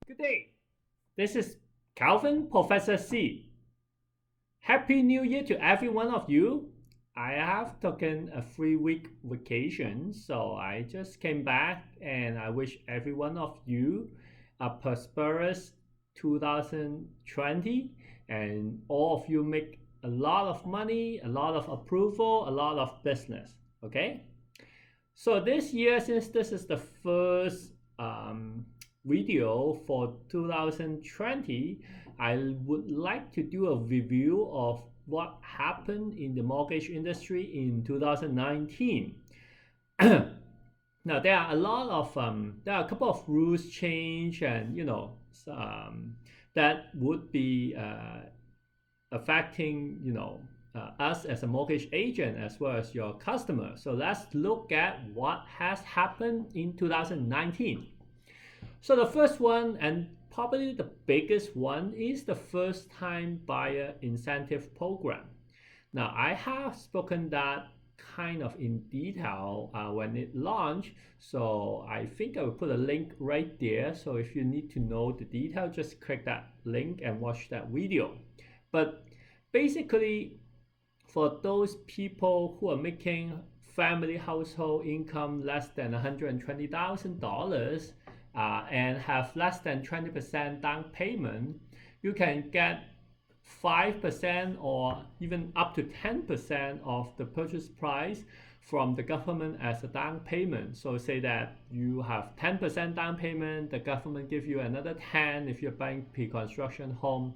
Good day. This is Calvin, Professor C. Happy New Year to every one of you. I have taken a 3 week vacation, so I just came back and I wish every one of you a prosperous 2020 and all of you make a lot of money, a lot of approval, a lot of business. Okay? So this year, since this is the first video for 2020, I would like to do a review of what happened in the mortgage industry in 2019. Now there are a couple of rules change, and that would be affecting us as a mortgage agent as well as your customer. So let's look at what has happened in 2019. So the first one, and probably the biggest one, is the first time buyer incentive program. Now I have spoken that kind of in detail when it launched, so I think I will put a link right there. So if you need to know the detail, just click that link and watch that video. But basically, for those people who are making family household income less than $120,000 and have less than 20% down payment, you can get 5% or even up to 10% of the purchase price from the government as a down payment. So say that you have 10% down payment, the government give you another 10 if you're buying pre-construction home.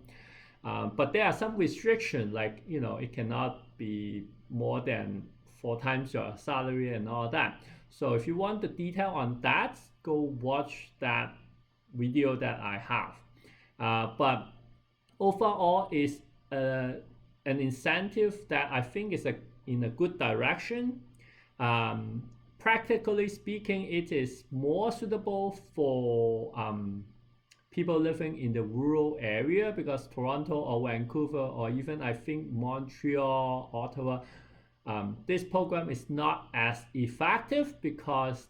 But there are some restrictions, like it cannot be more than 4 times your salary and all that. So if you want the detail on that, go watch that video that I have. But overall, is an incentive that I think is in a good direction. Practically speaking, it is more suitable for people living in the rural area, because Toronto or Vancouver or even I think Montreal, Ottawa, this program is not as effective because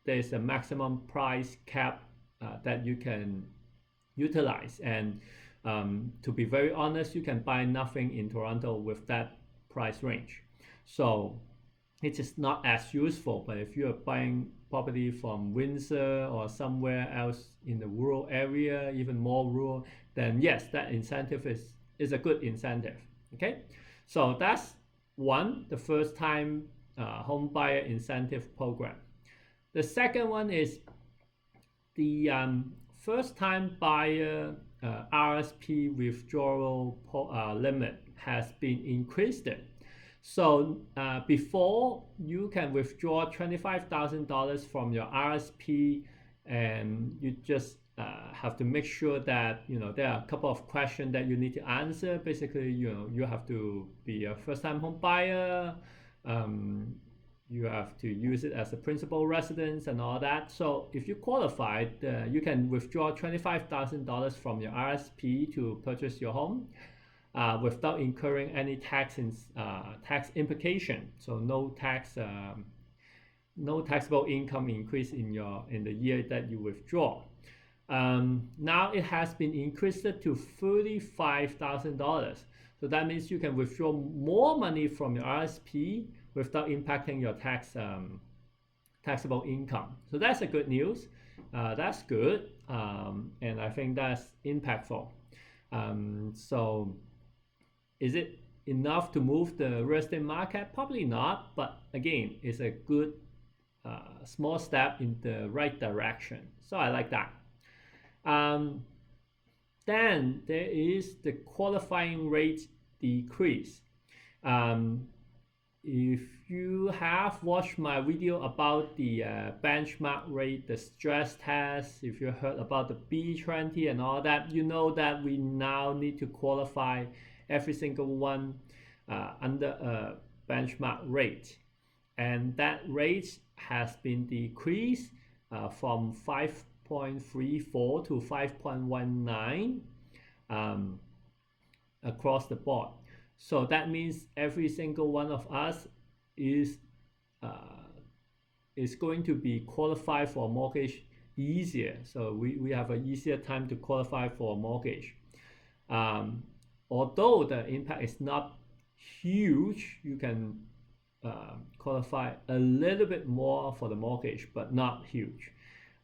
there's a maximum price cap that you can utilize. And to be very honest, you can buy nothing in Toronto with that price range. So it is not as useful. But if you're buying property from Windsor or somewhere else in the rural area, even more rural, then yes, that incentive is a good incentive. Okay, so that's one, the first time home buyer incentive program. The second one is the first time buyer RSP withdrawal limit has been increased. So before, you can withdraw $25,000 from your RSP, and you just have to make sure that there are a couple of questions that you need to answer. Basically, you have to be a first-time home buyer. You have to use it as a principal residence and all that. So if you qualified, you can withdraw $25,000 from your RSP to purchase your home without incurring any tax implication. So no taxable income increase in the year that you withdraw. Now it has been increased to $35,000. So that means you can withdraw more money from your RSP without impacting your taxable income. So that's a good news. That's good, and I think that's impactful. So is it enough to move the real estate market? Probably not, but again, it's a good small step in the right direction. So I like that. Then there is the qualifying rate decrease. If you have watched my video about the benchmark rate, the stress test, if you heard about the B20 and all that, you know that we now need to qualify every single one under a benchmark rate. And that rate has been decreased from 5.34 to 5.19 across the board. So that means every single one of us is going to be qualified for mortgage easier. So we have an easier time to qualify for a mortgage. Although the impact is not huge, you can qualify a little bit more for the mortgage, but not huge.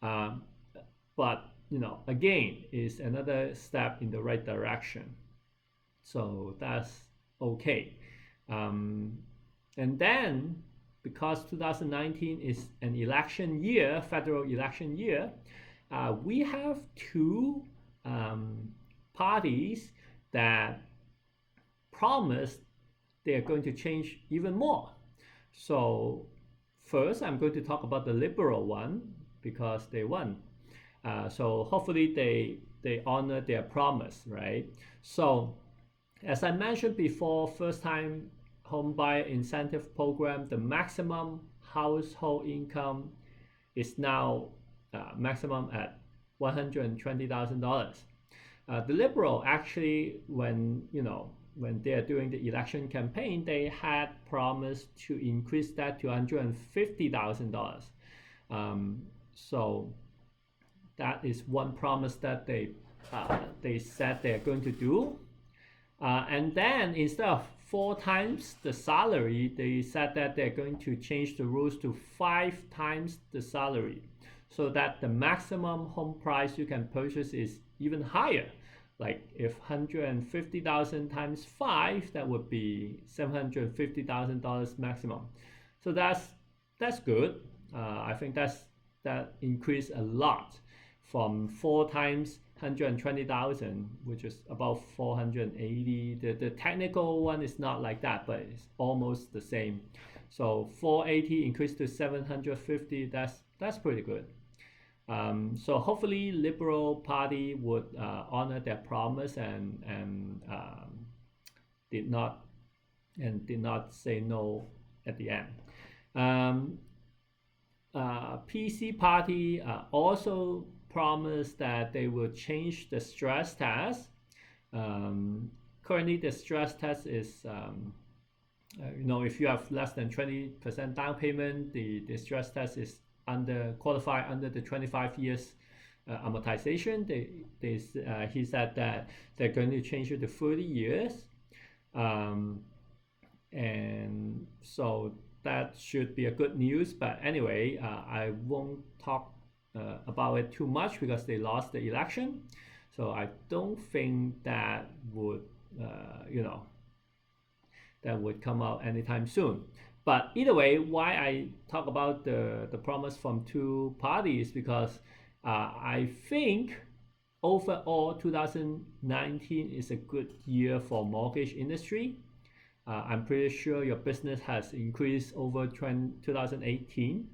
But again, is another step in the right direction. So that's okay. And then, because 2019 is an election year, federal election year, we have two parties that promised they're going to change even more. So first, I'm going to talk about the liberal one because they won. So hopefully they honor their promise, right? So as I mentioned before, first-time homebuyer incentive program, the maximum household income is now maximum at $120,000. The liberal actually, when they are doing the election campaign, they had promised to increase that to $150,000. So that is one promise that they said they're going to do. And then instead of 4 times the salary, they said that they're going to change the rules to 5 times the salary, so that the maximum home price you can purchase is even higher. Like if 150,000 times 5, that would be $750,000 maximum. So that's good. I think that increased a lot from 4 times 120,000, which is about 480. The technical one is not like that, but it's almost the same. So 480 increased to 750. That's pretty good. So hopefully Liberal Party would honor their promise and did not say no at the end. PC Party also promised that they will change the stress test. Currently, the stress test is, if you have less than 20% down payment, the stress test is qualify under the 25 years amortization. He said that they're going to change it to 30 years, and so that should be a good news. But anyway, I won't talk about it too much because they lost the election, so I don't think that would that would come out anytime soon. But either way, why I talk about the promise from two parties, because I think overall 2019 is a good year for mortgage industry. I'm pretty sure your business has increased over 2018.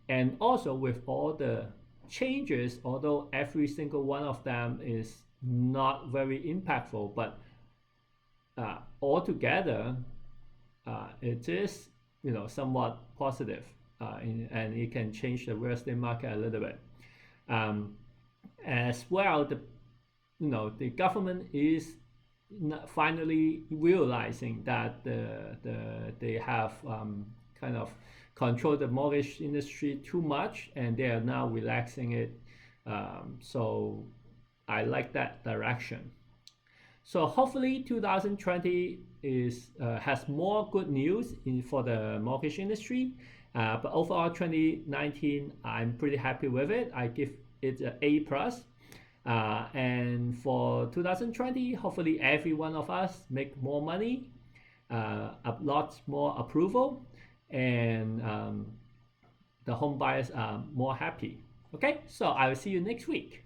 And also with all the changes, although every single one of them is not very impactful, but altogether it is somewhat positive, and it can change the real estate market a little bit. As well, the government is finally realizing that they have kind of controlled the mortgage industry too much, and they are now relaxing it. So I like that direction. So hopefully 2020 has more good news for the mortgage industry. But overall 2019, I'm pretty happy with it. I give it an A+. And for 2020, hopefully every one of us make more money, a lot more approval, and the home buyers are more happy. Okay, so I will see you next week.